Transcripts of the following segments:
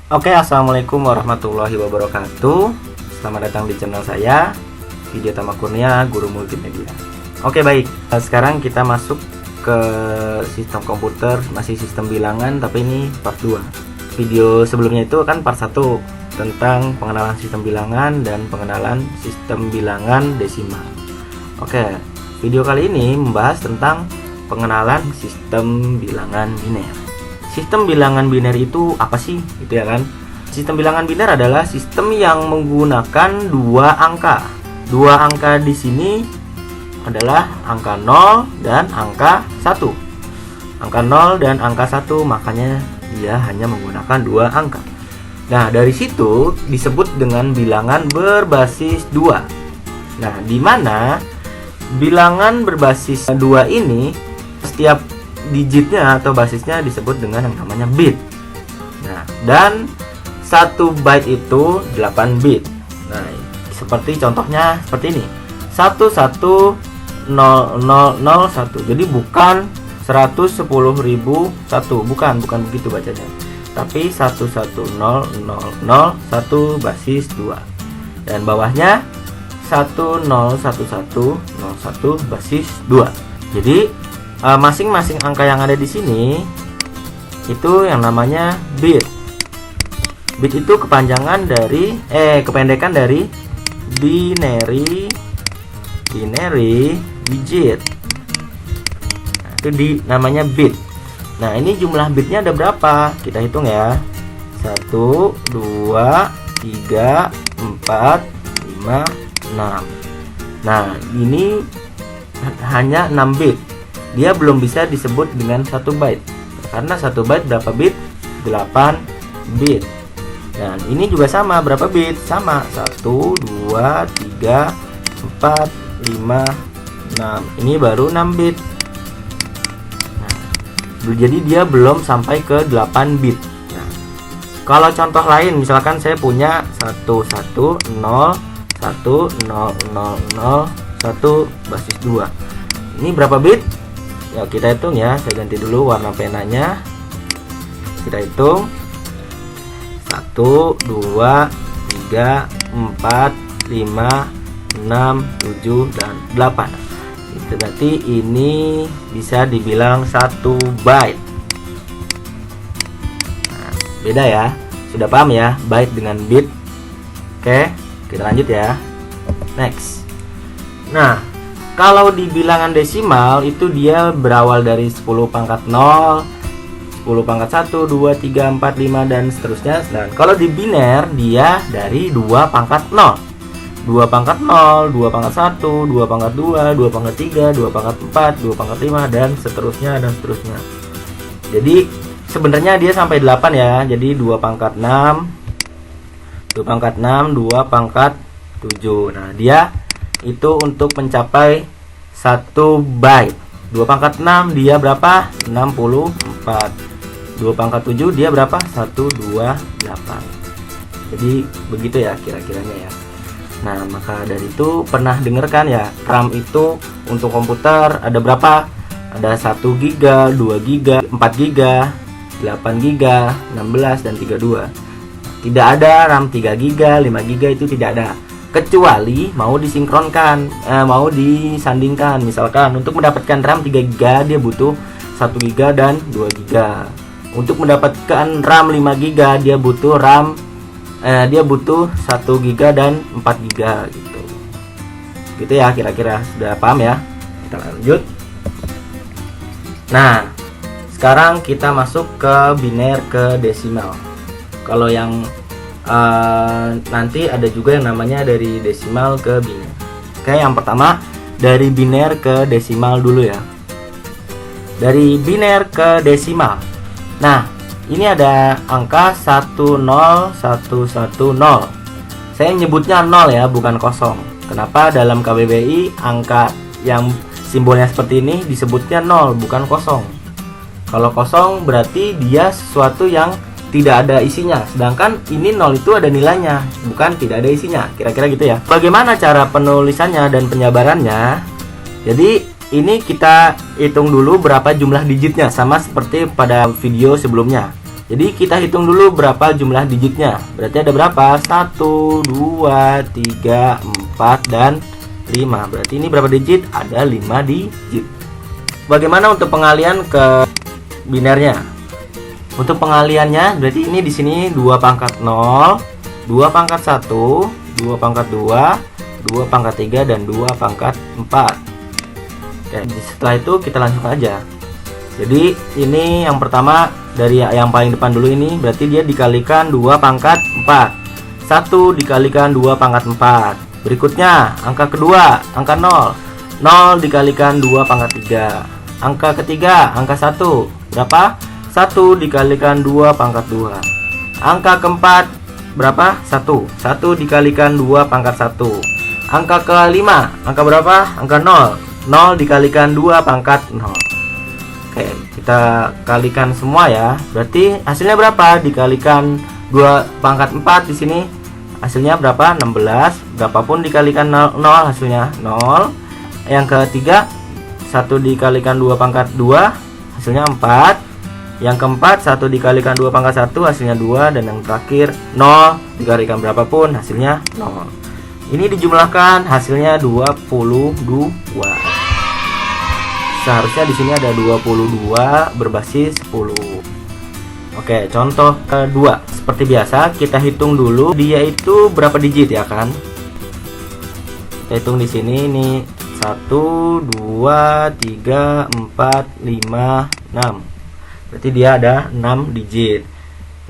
Oke, assalamualaikum warahmatullahi wabarakatuh. Selamat datang di channel saya, Video Tama Kurnia, Guru Multimedia. Oke, baik. Sekarang kita masuk ke sistem komputer, masih sistem bilangan, tapi ini part 2. Video sebelumnya itu kan part 1 tentang pengenalan sistem bilangan dan pengenalan sistem bilangan desimal. Oke, video kali ini membahas tentang pengenalan sistem bilangan biner. Sistem bilangan biner itu apa sih? Gitu ya kan? Sistem bilangan biner adalah sistem yang menggunakan dua angka. Dua angka di sini adalah angka 0 dan angka 1. Angka 0 dan angka 1, makanya dia hanya menggunakan dua angka. Nah, dari situ disebut dengan bilangan berbasis 2. Nah, di mana bilangan berbasis 2 ini setiap digitnya atau basisnya disebut dengan yang namanya bit. Nah, dan 1 byte itu 8 bit. Nah, seperti contohnya seperti ini. 110001. Jadi bukan 110.001, bukan begitu bacanya. Tapi 1100001 basis 2. Dan bawahnya 101101 basis 2. Jadi masing-masing angka yang ada di sini itu yang namanya bit. Bit itu kepanjangan dari kependekan dari binary digit. Nah, itu namanya bit. Nah, ini jumlah bitnya ada berapa? Kita hitung ya. 1 2 3 4 5 6. Nah, ini hanya 6 bit. Dia belum bisa disebut dengan 1 byte. Karena 1 byte berapa bit? 8 bit. Dan ini juga sama, berapa bit? Sama, 1 2 3 4 5 6. Ini baru 6 bit. Nah, jadi dia belum sampai ke 8 bit. Nah, kalau contoh lain, misalkan saya punya 1101001 basis 2. Ini berapa bit? Ya, kita hitung ya. Saya ganti dulu warna penanya. Kita hitung 1 2 3 4 5 6 7 dan 8. Itu berarti ini bisa dibilang 1 byte. Nah, beda ya. Sudah paham ya byte dengan bit? Oke, kita lanjut ya. Next. Nah, kalau di bilangan desimal itu dia berawal dari 10 pangkat 0, 10 pangkat 1, 2, 3, 4, 5 dan seterusnya. Dan kalau di biner dia dari 2 pangkat 0. 2 pangkat 0, 2 pangkat 1, 2 pangkat 2, 2 pangkat 3, 2 pangkat 4, 2 pangkat 5 dan seterusnya dan seterusnya. Jadi sebenarnya dia sampai 8 ya. Jadi 2 pangkat 6, 2 pangkat 6, 2 pangkat 7. Nah, dia itu untuk mencapai 1 byte. 2 pangkat 6 dia berapa? 64. 2 pangkat 7 dia berapa? 128. Jadi begitu ya kira-kiranya ya. Nah, maka dari itu pernah dengar kan ya, RAM itu untuk komputer ada berapa? Ada 1 GB, 2 GB, 4 GB, 8 GB, 16 dan 32. Tidak ada RAM 3 GB, 5 GB, itu tidak ada. Kecuali mau disinkronkan, mau disandingkan. Misalkan untuk mendapatkan RAM 3 GB dia butuh 1 GB dan 2 GB. Untuk mendapatkan RAM 5 GB dia butuh dia butuh 1 GB dan 4 GB gitu. Gitu ya kira-kira, sudah paham ya? Kita lanjut. Nah, sekarang kita masuk ke biner ke desimal. Kalau yang nanti ada juga yang namanya dari desimal ke biner. Oke, yang pertama dari biner ke desimal dulu ya. Dari biner ke desimal. Nah, ini ada angka 10110. Saya nyebutnya 0 ya, bukan kosong. Kenapa? Dalam KBBI angka yang simbolnya seperti ini disebutnya 0, bukan kosong. Kalau kosong berarti dia sesuatu yang tidak ada isinya, sedangkan ini 0 itu ada nilainya, bukan tidak ada isinya. Kira-kira gitu ya. Bagaimana cara penulisannya dan penyabarannya? Jadi ini kita hitung dulu berapa jumlah digitnya, sama seperti pada video sebelumnya. Jadi kita hitung dulu berapa jumlah digitnya. Berarti ada berapa? 1, 2, 3, 4, dan 5. Berarti ini berapa digit? Ada 5 digit. Bagaimana untuk pengalian ke binernya? Untuk pengaliannya berarti ini di sini 2 pangkat 0, 2 pangkat 1, 2 pangkat 2, 2 pangkat 3, dan 2 pangkat 4. Oke, setelah itu kita langsung aja. Jadi ini yang pertama dari yang paling depan dulu, ini berarti dia dikalikan 2 pangkat 4. 1 dikalikan 2 pangkat 4. Berikutnya angka kedua, angka 0. 0 dikalikan 2 pangkat 3. Angka ketiga, angka 1. Berapa? 1 dikalikan 2 pangkat 2. Angka keempat berapa? 1. 1 dikalikan 2 pangkat 1. Angka kelima, angka berapa? Angka 0. 0 dikalikan 2 pangkat 0. Oke, kita kalikan semua ya. Berarti hasilnya berapa? Dikalikan 2 pangkat 4 di sini. Hasilnya berapa? 16. Berapapun dikalikan 0 hasilnya 0. Yang ketiga, 1 dikalikan 2 pangkat 2 hasilnya 4. Yang keempat, 1 dikalikan 2 pangkat 1 hasilnya 2. Dan yang terakhir 0 dikalikan berapapun hasilnya 0. Ini dijumlahkan hasilnya 22. Seharusnya di sini ada 22 berbasis 10. Oke, contoh kedua. Seperti biasa kita hitung dulu dia itu berapa digit ya kan? Kita hitung di sini ini 1, 2, 3, 4, 5, 6. Berarti dia ada 6 digit.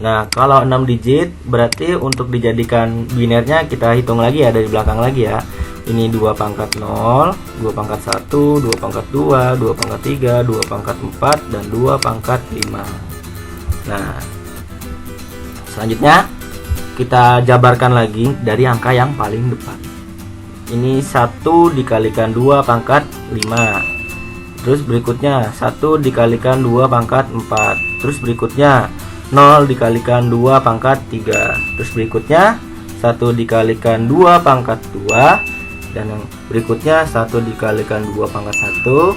Nah, kalau 6 digit berarti untuk dijadikan binernya kita hitung lagi ya dari belakang lagi ya. Ini 2 pangkat 0, 2 pangkat 1, 2 pangkat 2, 2 pangkat 3, 2 pangkat 4, dan 2 pangkat 5. Nah, selanjutnya kita jabarkan lagi dari angka yang paling depan. Ini 1 dikalikan 2 pangkat 5. Terus berikutnya 1 dikalikan 2 pangkat 4. Terus berikutnya 0 dikalikan 2 pangkat 3. Terus berikutnya 1 dikalikan 2 pangkat 2. Dan yang berikutnya 1 dikalikan 2 pangkat 1.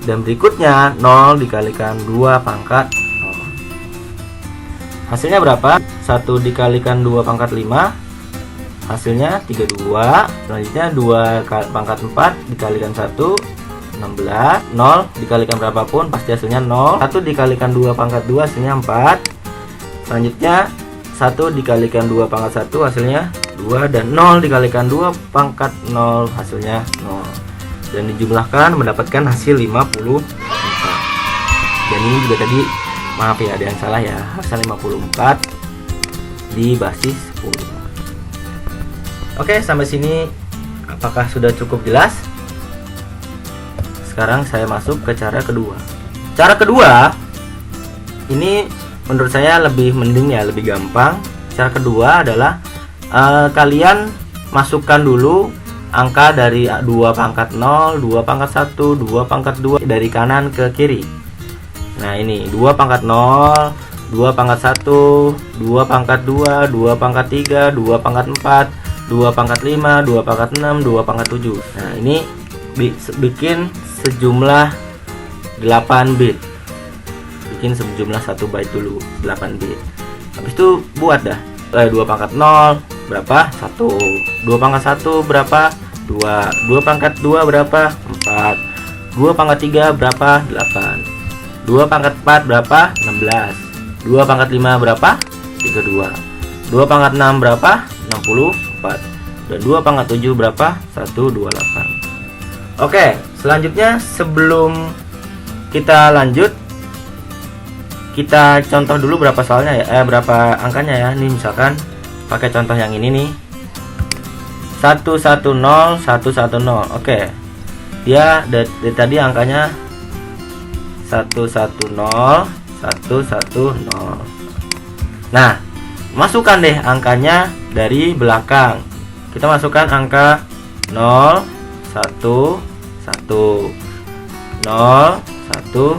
Dan berikutnya 0 dikalikan 2 pangkat 0. Hasilnya berapa? 1 dikalikan 2 pangkat 5 hasilnya 32. Selanjutnya 2 pangkat 4 dikalikan 1 16. 0 dikalikan berapapun pasti hasilnya 0. 1 dikalikan 2 pangkat 2 hasilnya 4. Selanjutnya 1 dikalikan 2 pangkat 1 hasilnya 2. Dan 0 dikalikan 2 pangkat 0 hasilnya 0. Dan dijumlahkan mendapatkan hasil 54. Dan ini juga tadi, maaf ya ada yang salah ya, hasil 54 di basis 10. Oke, sampai sini apakah sudah cukup jelas? Sekarang saya masuk ke cara kedua. Cara kedua ini menurut saya lebih mending ya, lebih gampang. Cara kedua adalah kalian masukkan dulu angka dari 2 pangkat 0, 2 pangkat 1, 2 pangkat 2 dari kanan ke kiri. Nah ini 2 pangkat 0, 2 pangkat 1, 2 pangkat 2, 2 pangkat 3, 2 pangkat 4, 2 pangkat 5, 2 pangkat 6, 2 pangkat 7. Nah ini bikin sejumlah 8 bit. Bikin sejumlah 1 byte dulu, 8 bit. Habis itu buat dah 2 pangkat 0 berapa? 1. 2 pangkat 1 berapa? 2. 2 pangkat 2 berapa? 4. 2 pangkat 3 berapa? 8. 2 pangkat 4 berapa? 16. 2 pangkat 5 berapa? 32. 2 pangkat 6 berapa? 64. Dan 2 pangkat 7 berapa? 128. Oke, selanjutnya sebelum kita lanjut, kita contoh dulu berapa soalnya ya, berapa angkanya ya. Ini misalkan pakai contoh yang ini nih, 110 110. Oke, dia dari tadi angkanya 110 110. Nah, masukkan deh angkanya dari belakang. Kita masukkan angka 0 1 1 0 1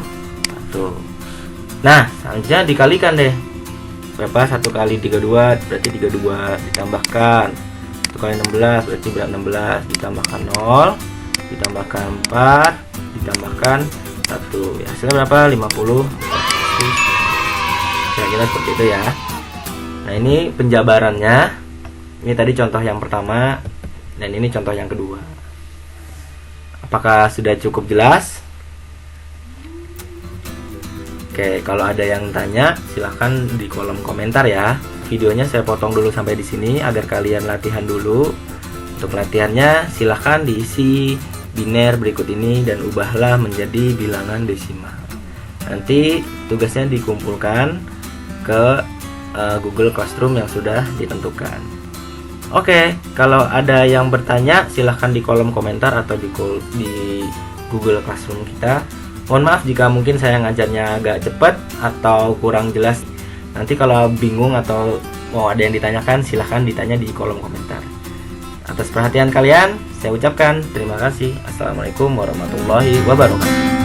1. Nah, selanjutnya dikalikan deh. Berapa? 1 kali 32 berarti 32, ditambahkan 1 kali 16 berarti berapa? 16, ditambahkan 0, ditambahkan 4, ditambahkan 1 ya, hasilnya berapa? 50. Oke, Kira-kira seperti itu ya. Nah, ini penjabarannya. Ini tadi contoh yang pertama, dan ini contoh yang kedua. Apakah sudah cukup jelas? Oke, kalau ada yang tanya, silahkan di kolom komentar ya. Videonya saya potong dulu sampai di sini agar kalian latihan dulu. Untuk latihannya, silahkan diisi biner berikut ini dan ubahlah menjadi bilangan desimal. Nanti tugasnya dikumpulkan ke Google Classroom yang sudah ditentukan. Oke, kalau ada yang bertanya silahkan di kolom komentar atau di Google Classroom kita. Mohon maaf jika mungkin saya ngajarnya agak cepat atau kurang jelas. Nanti kalau bingung atau mau ada yang ditanyakan silahkan ditanya di kolom komentar. Atas perhatian kalian, saya ucapkan terima kasih. Assalamualaikum warahmatullahi wabarakatuh.